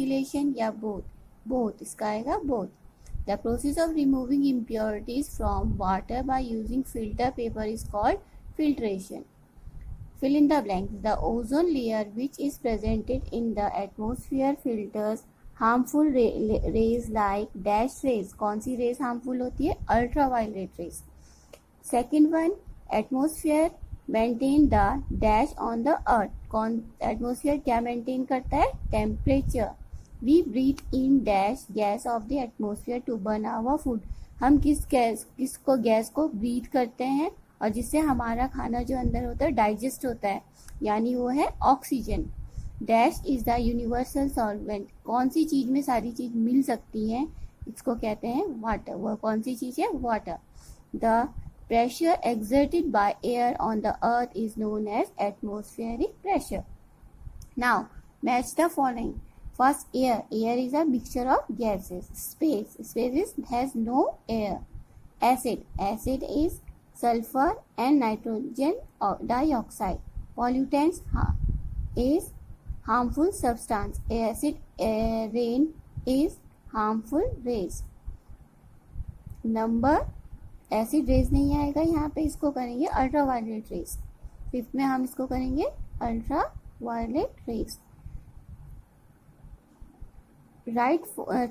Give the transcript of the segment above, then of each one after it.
distillation या both इसका आएगा both. The process of removing impurities from water by using filter paper is called filtration. Fill in the blanks. The ozone layer which is presented in the atmosphere filters harmful rays like dash rays. कौन सी rays harmful होती है? Ultraviolet rays. Second one, atmosphere maintain the dash on the earth. कौन atmosphere क्या maintain करता है? Temperature. We breathe in dash gas of the atmosphere to burn our food. हम किसको gas को breathe करते हैं और जिससे हमारा खाना जो अंदर होता है डाइजेस्ट होता है, यानी वो है oxygen. Dash is the universal solvent. कौन सी चीज में सारी चीज मिल सकती है, इसको कहते हैं वाटर. वह कौन सी चीज है? Water. The pressure exerted by air on the earth is known as atmospheric pressure. Now match the following. First, air. Air is a mixture of gases. Space has no air. Acid. Acid is sulfur and nitrogen dioxide. Pollutants is harmful substance. Acid rain is harmful rays. Number acid rays नहीं आएगा यहाँ पे, इसको करेंगे ultraviolet raise. Fifth में हम इसको करेंगे अल्ट्रावायलेट रेज. राइट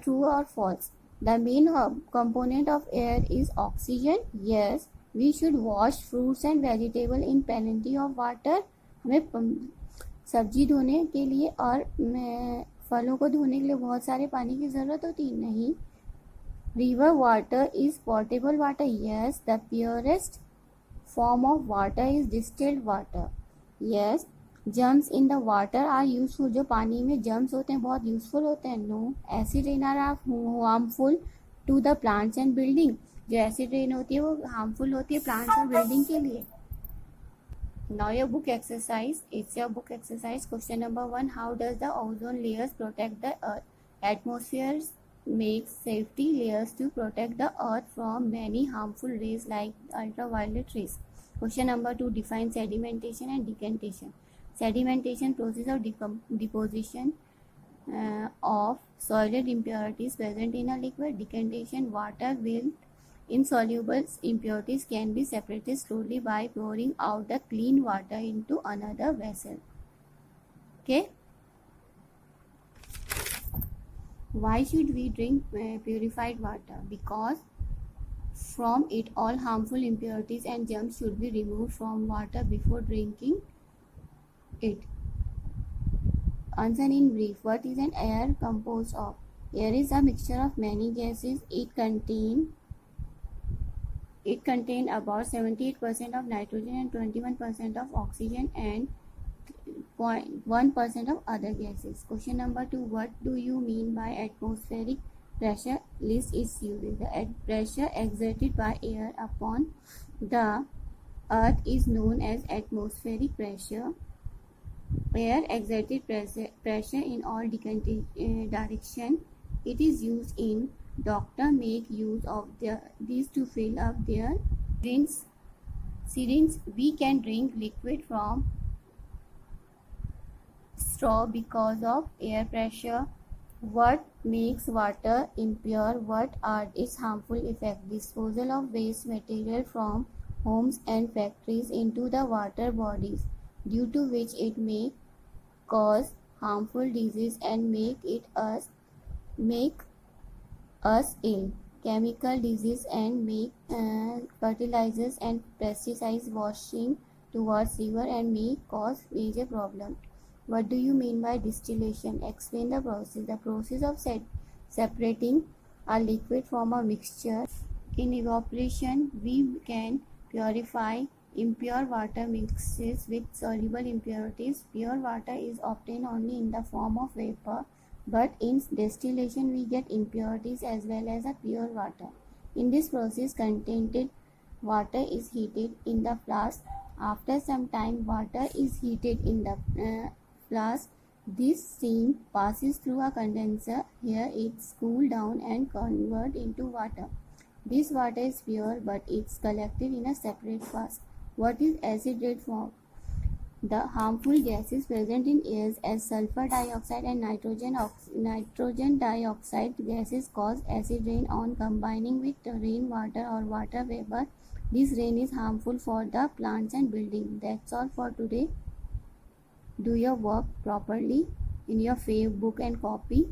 ट्रू और false. The main component of air is oxygen. Yes, we should wash fruits and vegetable in plenty of water. हमें सब्जी धोने के लिए और फलों को धोने के लिए बहुत सारे पानी की ज़रूरत होती नहीं. River water is potable water. Yes, the purest form of water is distilled water. Yes, germs in the water are useful. जो पानी में germs होते हैं बहुत useful होते हैं. No, acid rain are harmful to the plants and building. जो acid rain होती है वो harmful होती है plants और building के लिए. Now your book exercise. It's your book exercise. Question number 1. How does the ozone layers protect the earth? Atmospheres makes safety layers to protect the earth from many harmful rays like ultraviolet rays. Question number 2. Define sedimentation and decantation. Sedimentation, process of deposition of solid impurities present in a liquid. Decantation, water with insoluble impurities can be separated slowly by pouring out the clean water into another vessel. Okay. Why should we drink purified water? Because from it all harmful impurities and germs should be removed from water before drinking it. Answer in brief. What is an air composed of? Air is a mixture of many gases. It contain about 78% of nitrogen and 21% of oxygen and 0.1% of other gases. Question number 2. What do you mean by atmospheric pressure? List its uses. The pressure exerted by air upon the earth is known as atmospheric pressure. Air exerted pressure in all direction. It is used in doctor make use of these to fill up their syringes. We can drink liquid from straw because of air pressure. What makes water impure? What are its harmful effects? Disposal of waste material from homes and factories into the water bodies, due to which it may cause harmful disease and make us ill. Chemical disease and make fertilizers and pesticides washing towards river and may cause major problem. What do you mean by distillation? Explain the process. The process of separating a liquid from a mixture. In evaporation, we can purify impure water mixes with soluble impurities. Pure water is obtained only in the form of vapor, but in distillation we get impurities as well as a pure water. In this process, contained water is heated in the flask. After some time, water is heated in the flask. This steam passes through a condenser. Here it's cooled down and converted into water. This water is pure, but it's collected in a separate flask. What is acid rain form? The harmful gases present in air as sulfur dioxide and nitrogen dioxide gases cause acid rain on combining with rainwater or water vapor. This rain is harmful for the plants and buildings. That's all for today. Do your work properly in your book and copy.